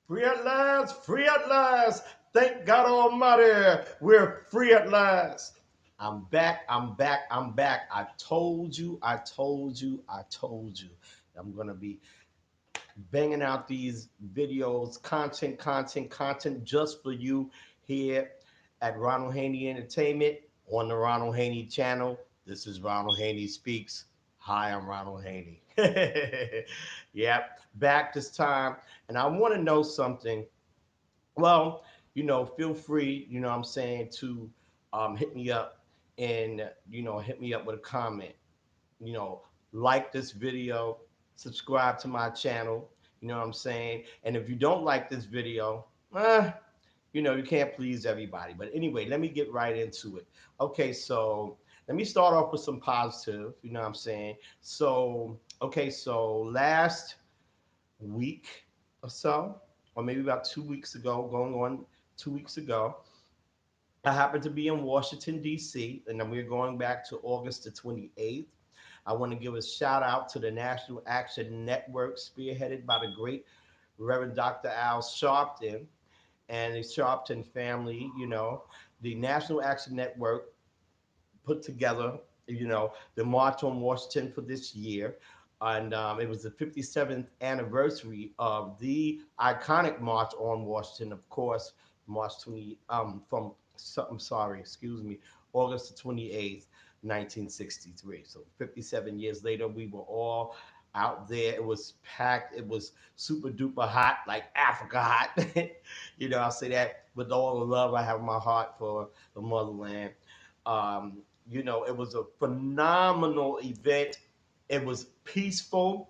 Free at last, free at last. Thank God Almighty, we're free at last. I'm back, I'm back, I'm back. I told you, I told you, I told you. I'm going to be banging out these videos, content just for you here at Ronald Haynie Entertainment on the Ronald Haynie channel. This is Ronald Haynie Speaks. Hi, I'm Ronald Haynie. Yep, back this time. And I want to know something. Well, feel free, I'm saying, to hit me up and, hit me up with a comment. You know, like this video, subscribe to my channel, you know what I'm saying? And if you don't like this video, you can't please everybody. But anyway, let me get right into it. Okay, so let me start off with some positive, you know what I'm saying? So, okay, so last week or so, or maybe about 2 weeks ago, going on 2 weeks ago, I happened to be in Washington, D.C., and then we're going back to August the 28th. I want to give a shout out to the National Action Network, spearheaded by the great Reverend Dr. Al Sharpton and the Sharpton family. The National Action Network put together, the March on Washington for this year. And it was the 57th anniversary of the iconic March on Washington, of course, March 20, I'm sorry, excuse me, August the 28th, 1963. So 57 years later, we were all out there. It was packed. It was super duper hot, like Africa hot. I'll say that with all the love I have in my heart for the motherland. It was a phenomenal event. It was peaceful.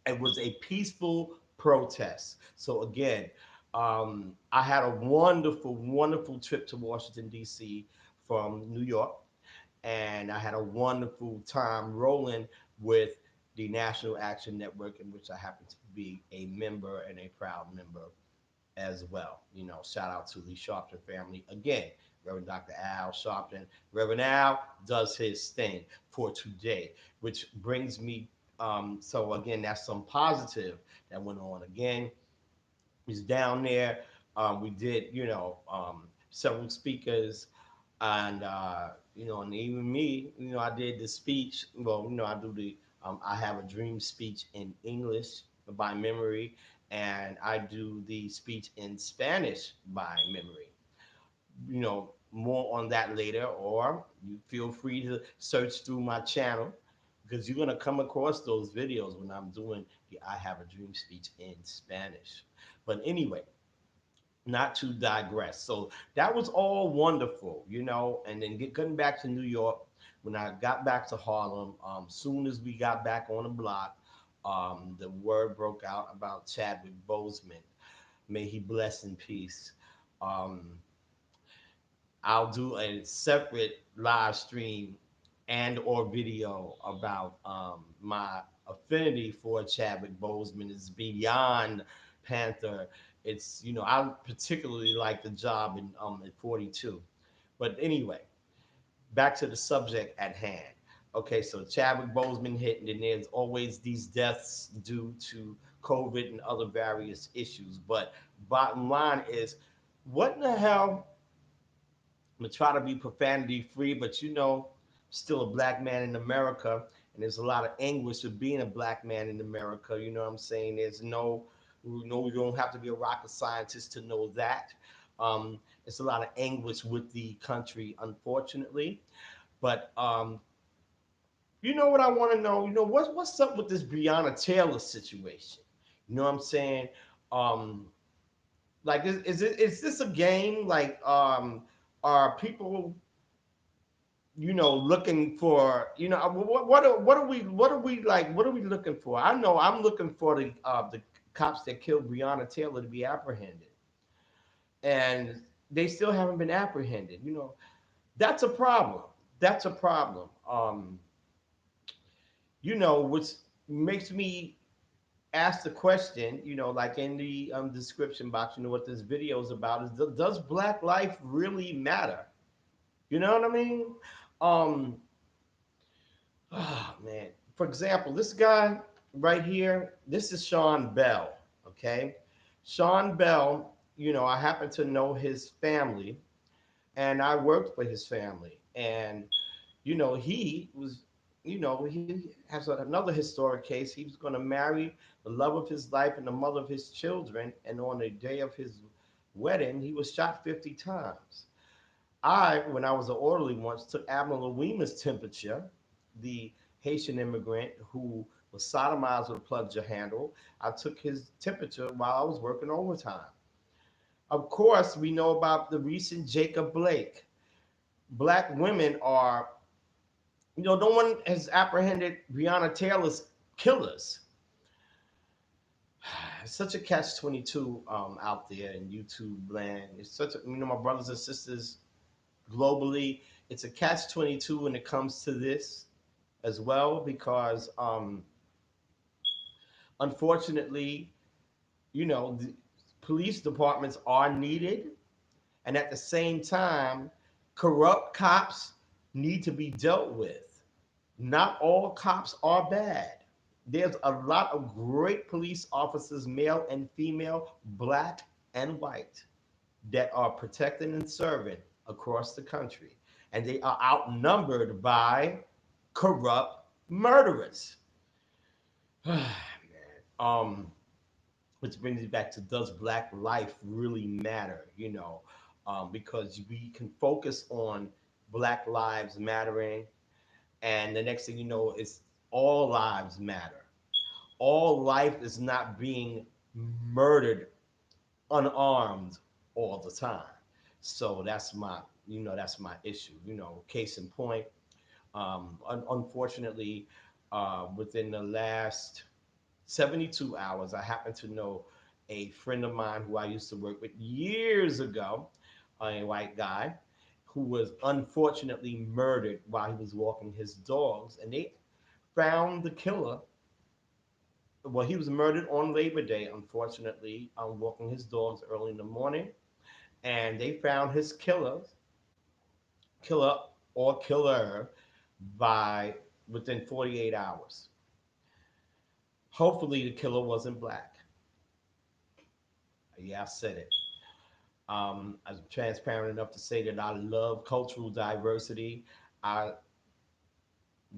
It was a peaceful protest. So again, I had a wonderful, wonderful trip to Washington D.C. from New York, and I had a wonderful time rolling with the National Action Network, in which I happen to be a member and a proud member as well. Shout out to the Sharpton family again. Reverend Dr. Al Sharpton. Reverend Al does his thing for today, which brings me. So again, that's some positive that went on. Again, he's down there. We did, several speakers, and and even me, I did the speech. Well, I do the I have a dream speech in English by memory, and I do the speech in Spanish by memory. More on that later, or you feel free to search through my channel because you're gonna come across those videos when I'm doing the I Have a Dream speech in Spanish. But anyway, not to digress. So that was all wonderful, and then getting back to New York, when I got back to Harlem, soon as we got back on the block, the word broke out about Chadwick Boseman. May he bless in peace. Um, I'll do a separate live stream and or video about my affinity for Chadwick Boseman. Is beyond Panther. It's I particularly like the job in at 42. But anyway, back to the subject at hand. Okay, so Chadwick Boseman hit, and then there's always these deaths due to COVID and other various issues. But bottom line is, what in the hell? I'm gonna try to be profanity free, but still a black man in America, and there's a lot of anguish of being a black man in America. You know what I'm saying? There's no, you don't have to be a rocket scientist to know that. It's a lot of anguish with the country, unfortunately. But you know what I want to know? What's up with this Breonna Taylor situation? You know what I'm saying? Um, like, is this a game? Like, are people looking for what are we looking for? I know I'm looking for the cops that killed Breonna Taylor to be apprehended, and they still haven't been apprehended. That's a problem. That's a problem. Which makes me ask the question. Like in the description box. What this video is about is: does Black life really matter? You know what I mean? Um, Oh man. For example, this guy right here, this is Sean Bell. Okay. Sean Bell, I happen to know his family, and I worked for his family. And, he was, he has another historic case. He was going to marry the love of his life and the mother of his children. And on the day of his wedding, he was shot 50 times. When I was an orderly once, took Admiral Weemer's temperature, the Haitian immigrant who was sodomized with a plunger handle. I took his temperature while I was working overtime. Of course, we know about the recent Jacob Blake. Black women are, no one has apprehended Breonna Taylor's killers. It's such a catch 22 out there in YouTube land. It's such a, my brothers and sisters globally, it's a catch 22 when it comes to this as well, because unfortunately, the police departments are needed, and at the same time, corrupt cops need to be dealt with. Not all cops are bad. There's a lot of great police officers, male and female, black and white, that are protecting and serving across the country. And they are outnumbered by corrupt murderers. Man. Um, which brings me back to, does black life really matter? Because we can focus on black lives mattering, and the next thing you know is all lives matter. All life is not being murdered unarmed all the time. So that's my issue. Case in point, unfortunately, within the last 72 hours, I happen to know a friend of mine who I used to work with years ago, a white guy, who was unfortunately murdered while he was walking his dogs. And they found the killer. Well, he was murdered on Labor Day, unfortunately, walking his dogs early in the morning. And they found his killer or killer, by within 48 hours. Hopefully, the killer wasn't black. Yeah, I said it. I'm transparent enough to say that I love cultural diversity. I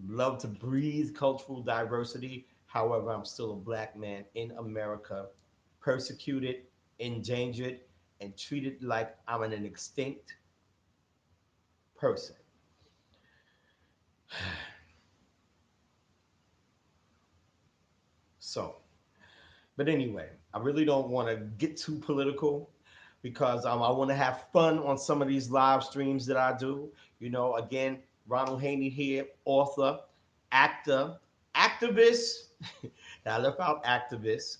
love to breathe cultural diversity. However, I'm still a black man in America, persecuted, endangered, and treated like I'm an extinct person. So, but anyway, I really don't want to get too political, because I want to have fun on some of these live streams that I do. Again, Ronald Haynie here, author, actor, activist. I left out activist,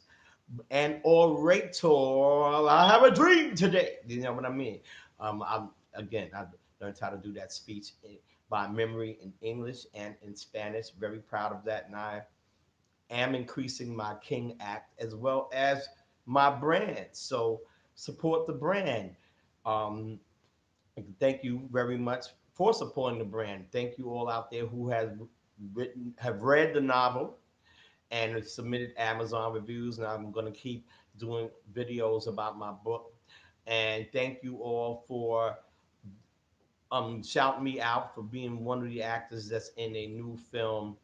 and orator. I have a dream today. You know what I mean? I learned how to do that speech by memory in English and in Spanish. Very proud of that, and I am increasing my King Act as well as my brand. So support the brand. Um, Thank you very much for supporting the brand. Thank you all out there who have read the novel and have submitted Amazon reviews. And I'm going to keep doing videos about my book. And thank you all for shouting me out for being one of the actors that's in a new film.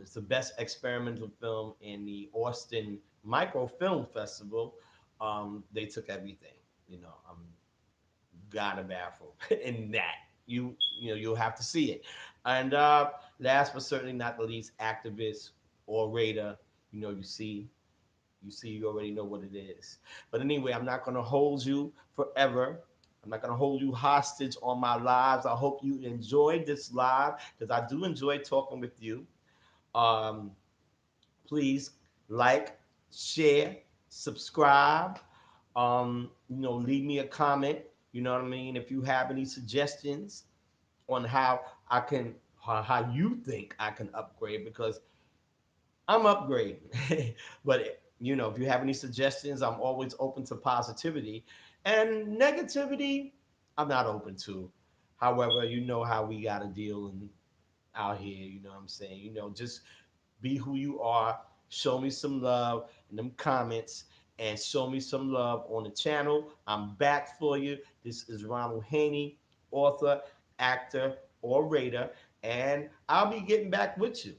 It's the best experimental film in the Austin Microfilm Festival. They took everything. I'm God baffled in that. You'll have to see it. And last but certainly not the least, activist, orator. You already know what it is. But anyway, I'm not gonna hold you forever. I'm not gonna hold you hostage on my lives. I hope you enjoyed this live, because I do enjoy talking with you. Um, Please like, share, subscribe. Leave me a comment. You know what I mean? If you have any suggestions on how you think I can upgrade, because I'm upgrading. But if you have any suggestions, I'm always open to positivity, and negativity. I'm not open to. However, you know how we got to deal out here. You know what I'm saying? Just be who you are. Show me some love in them comments, and show me some love on the channel. I'm back for you. This is Ronald Haynie, author, actor, orator, and I'll be getting back with you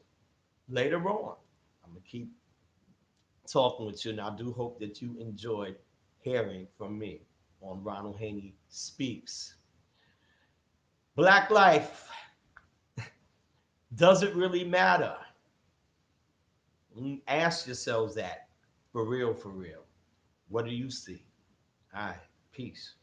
later on. I'm going to keep talking with you, and I do hope that you enjoyed hearing from me on Ronald Haynie Speaks. Black life, does it really matter? Ask yourselves that for real, for real. What do you see? All right, peace.